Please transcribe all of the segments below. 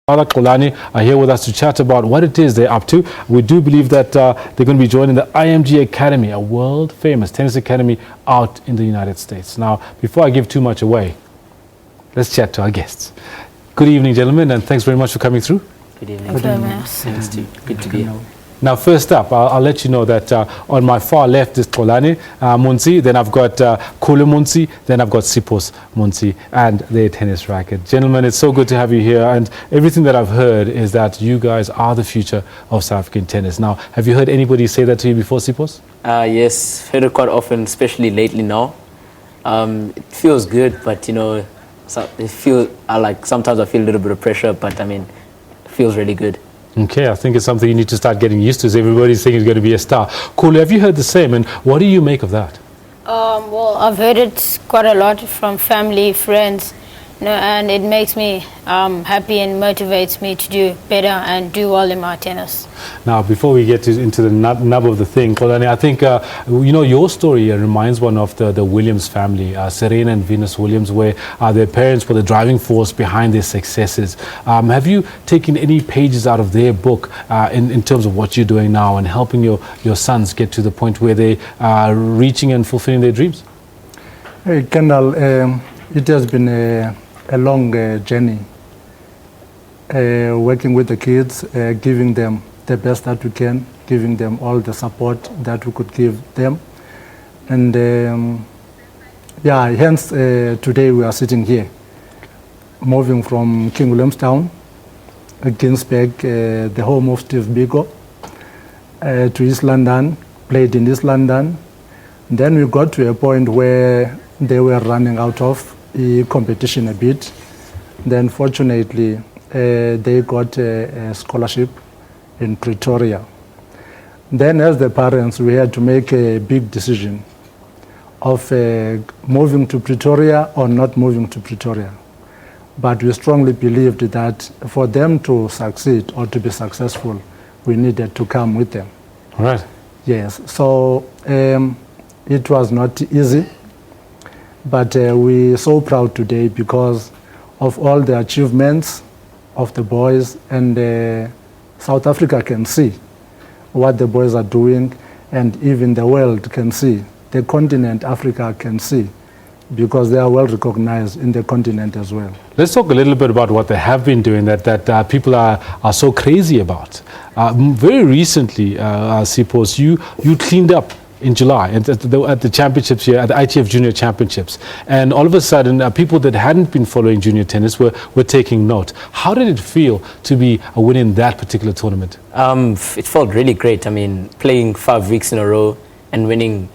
Father Xolani are here with us to chat about what it is they're up to. We do believe that they're going to be joining the IMG Academy, a world-famous tennis academy out in the United States. Now, before I give too much away, let's chat to our guests. Good evening, gentlemen, and thanks very much for coming through. Good evening. Good evening. Good to be here. Now, first up, I'll let you know that on my far left is Sipho Montsi, then I've got Kholo Montsi, then I've got Sipho Montsi and their tennis racket. Gentlemen, it's so good to have you here, and everything that I've heard is that you guys are the future of South African tennis. Now, have you heard anybody say that to you before, Sipho? Yes, heard it quite often, especially lately now. It feels good, but you know, sometimes I feel a little bit of pressure, but I mean, it feels really good. Okay, I think it's something you need to start getting used to. Everybody's saying he's going to be a star. Kholo, have you heard the same, and what do you make of that? Well, I've heard it quite a lot from family, friends, you know, and it makes me happy and motivates me to do better and do well in my tennis. Now, before we get into the nub of the thing, Xolani, I think, you know, your story reminds one of the Williams family, Serena and Venus Williams, where their parents were the driving force behind their successes. Have you taken any pages out of their book in terms of what you're doing now and helping your sons get to the point where they are reaching and fulfilling their dreams? Hey, Kendall, it has been a long journey. Working with the kids, giving them the best that we can, giving them all the support that we could give them. And yeah, hence today we are sitting here, moving from King Williamstown, Ginsberg, the home of Steve Biko, to East London, played in East London. Then we got to a point where they were running out of competition a bit. Then fortunately, they got a scholarship in Pretoria. Then as the parents, we had to make a big decision of moving to Pretoria or not moving to Pretoria. But we strongly believed that for them to succeed or to be successful, we needed to come with them. All right. Yes, so it was not easy, but we're so proud today because of all the achievements of the boys, and South Africa can see what the boys are doing, and even the world can see, the continent Africa can see, because they are well recognized in the continent as well. Let's talk a little bit about what they have been doing that people are so crazy about. Very recently, Sipho, you cleaned up in July at the championships here, at the ITF Junior Championships. And all of a sudden, people that hadn't been following junior tennis were taking note. How did it feel to be a winner in that particular tournament? It felt really great. I mean, playing 5 weeks in a row and winning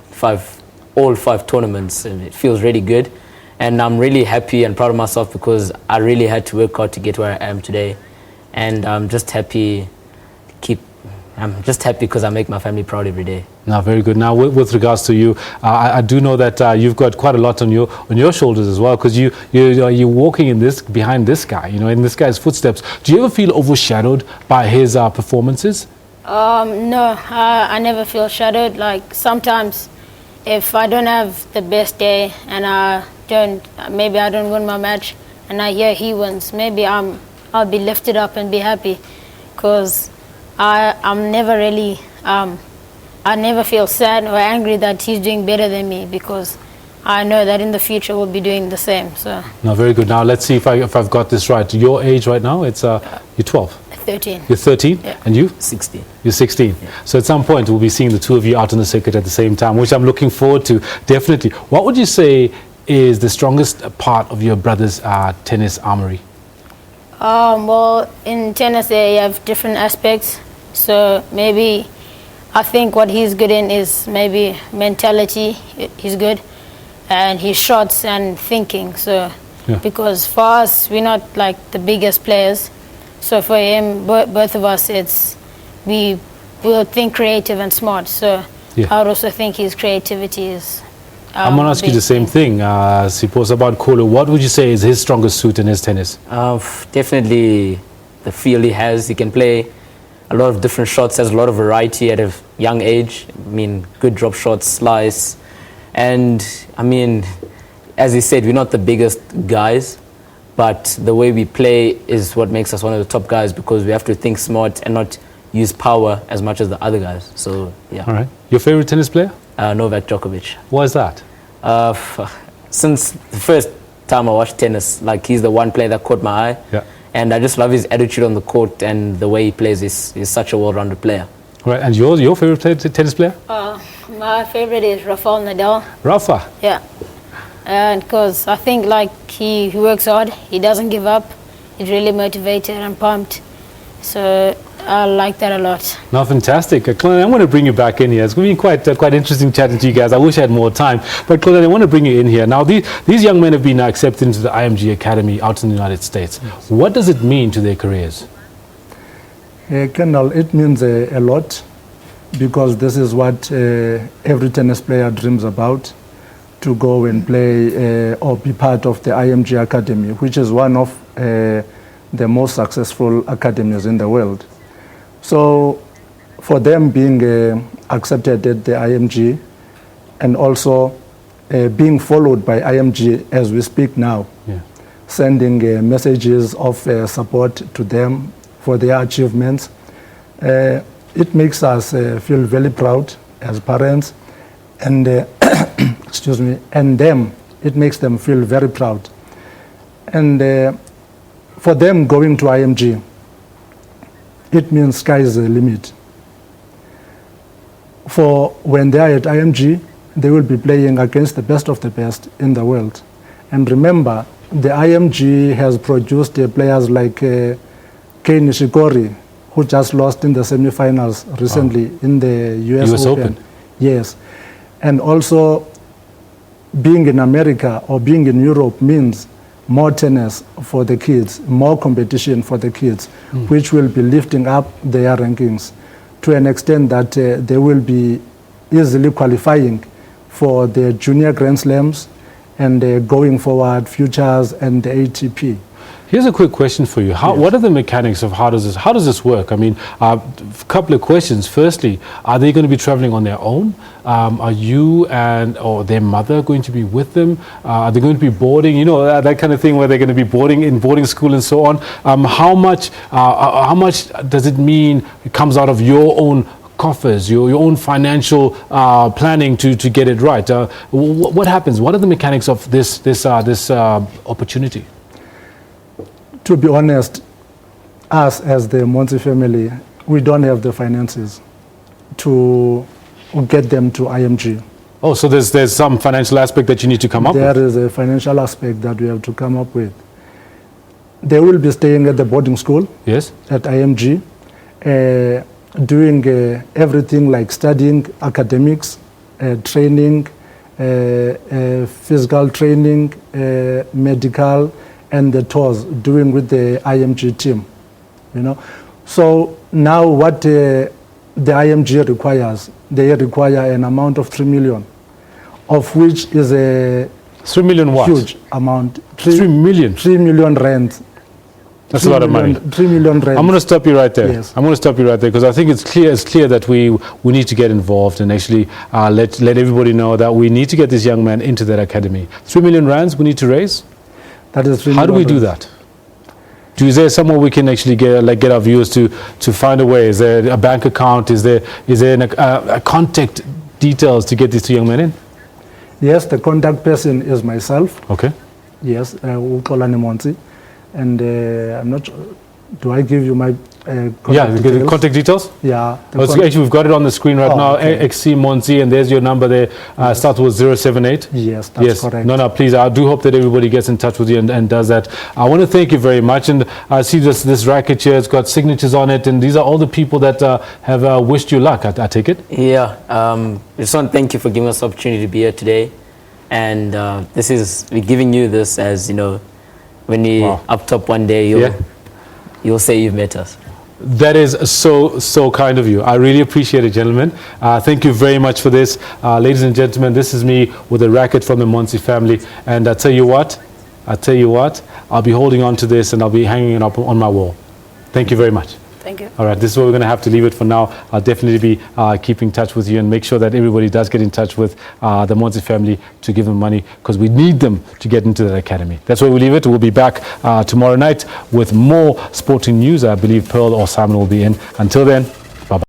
all five tournaments, and it feels really good. And I'm really happy and proud of myself because I really had to work hard to get where I am today. And I'm just happy because I make my family proud every day. Now, very good. Now, with regards to you, I do know that you've got quite a lot on your shoulders as well, because you're walking behind this guy, you know, in this guy's footsteps. Do you ever feel overshadowed by his performances? No, I never feel shadowed. Like sometimes, if I don't have the best day and maybe I don't win my match, and I hear he wins, maybe I'll be lifted up and be happy, because I'm never really, I never feel sad or angry that he's doing better than me, because I know that in the future we'll be doing the same. So. No, very good. Now let's see if I've got this right. Your age right now, it's you're 12. 13. You're 13, yeah. And you? 16. You're 16. Yeah. So at some point we'll be seeing the two of you out on the circuit at the same time, which I'm looking forward to, definitely. What would you say is the strongest part of your brother's tennis armory? Well, in tennis you have different aspects. So maybe I think what he's good in is maybe mentality. He's good, and his shots and thinking. So yeah. Because for us, we're not like the biggest players. So for him, both of us, we will think creative and smart. So yeah. I would also think his creativity is. I'm going to ask you the same thing, Sipho, about Kholo. What would you say is his strongest suit in his tennis? Definitely the feel he has. He can play a lot of different shots, has a lot of variety at a young age. I mean, good drop shots, slice. And I mean, as he said, we're not the biggest guys, but the way we play is what makes us one of the top guys, because we have to think smart and not use power as much as the other guys. So, yeah. All right. Your favorite tennis player? Novak Djokovic. Why is that? Since the first time I watched tennis, like, he's the one player that caught my eye. Yeah. And I just love his attitude on the court and the way he plays. He's such a well-rounded player. Right. And your favorite tennis player? My favorite is Rafael Nadal. Rafa? Yeah. And because I think, like, he works hard, he doesn't give up, he's really motivated and pumped. So I like that a lot. No, fantastic. Claudine, I want to bring you back in here. It's going to be quite interesting chatting to you guys. I wish I had more time. But Claudine, I want to bring you in here. Now, these young men have been accepted into the IMG Academy out in the United States. Yes. What does it mean to their careers? Colonel, it means a lot, because this is what every tennis player dreams about, to go and play or be part of the IMG Academy, which is one of the most successful academies in the world. So for them being accepted at the IMG, and also being followed by IMG as we speak now, yeah, sending messages of support to them for their achievements, it makes us feel very proud as parents, and excuse me, and them, it makes them feel very proud. And for them going to IMG, it means sky is the limit. For when they are at IMG, they will be playing against the best of the best in the world. And remember, the IMG has produced players like Kei Nishikori, who just lost in the semifinals recently in the US Open. Yes. And also, being in America or being in Europe means more tennis for the kids, more competition for the kids, which will be lifting up their rankings to an extent that they will be easily qualifying for the junior Grand Slams and going forward futures and the ATP. Here's a quick question for you. Yes. What are the mechanics of how does this work? I mean, a couple of questions. Firstly, are they going to be traveling on their own? Are you or their mother going to be with them? Are they going to be boarding? You know, that kind of thing, where they're going to be boarding in boarding school and so on. How much does it mean it comes out of your own coffers, your own financial planning to get it right? What happens? What are the mechanics of this opportunity? To be honest, us as the Montsi family, we don't have the finances to get them to IMG. Oh, so there's some financial aspect that you need to come up with? There is a financial aspect that we have to come up with. They will be staying at the boarding school, yes, at IMG, doing everything like studying, academics, training, physical training, medical, and the tours, doing with the IMG team, you know. So now what the IMG requires, they require an amount of 3 million, of which is a 3 million what? Huge amount. 3 million? 3 million rand. That's a lot of money. 3 million rand. I'm going to stop you right there. Yes. I'm going to stop you right there, because I think it's clear that we need to get involved and actually let everybody know that we need to get this young man into that academy. 3 million rands we need to raise? That is 3 How do we million do that? Is there somewhere we can actually get our viewers to find a way? Is there a bank account? Is there a contact details to get these two young men in? Yes, the contact person is myself. Okay. Yes, Kholo Montsi. And I'm not sure, do I give you my contact details? Contact details? Yeah. Actually, we've got it on the screen right now. Okay. XC Montsi, and there's your number there. Starts with 078. Yes, that's correct. No, please. I do hope that everybody gets in touch with you and does that. I want to thank you very much. And I see this racket here. It's got signatures on it, and these are all the people that have wished you luck. I take it. Yeah. I just want to thank you for giving us the opportunity to be here today. And we're giving you this as, you know, when you're up top one day, you'll say you've met us. That is so kind of you. I really appreciate it, gentlemen. Thank you very much for this. Ladies and gentlemen, this is me with a racket from the Montsi family. And I tell you what, I'll be holding on to this and I'll be hanging it up on my wall. Thank you very much. Thank you. All right, this is where we're going to have to leave it for now. I'll definitely be keeping in touch with you and make sure that everybody does get in touch with the Montsi family to give them money, because we need them to get into the academy. That's where we leave it. We'll be back tomorrow night with more sporting news. I believe Pearl or Simon will be in. Until then,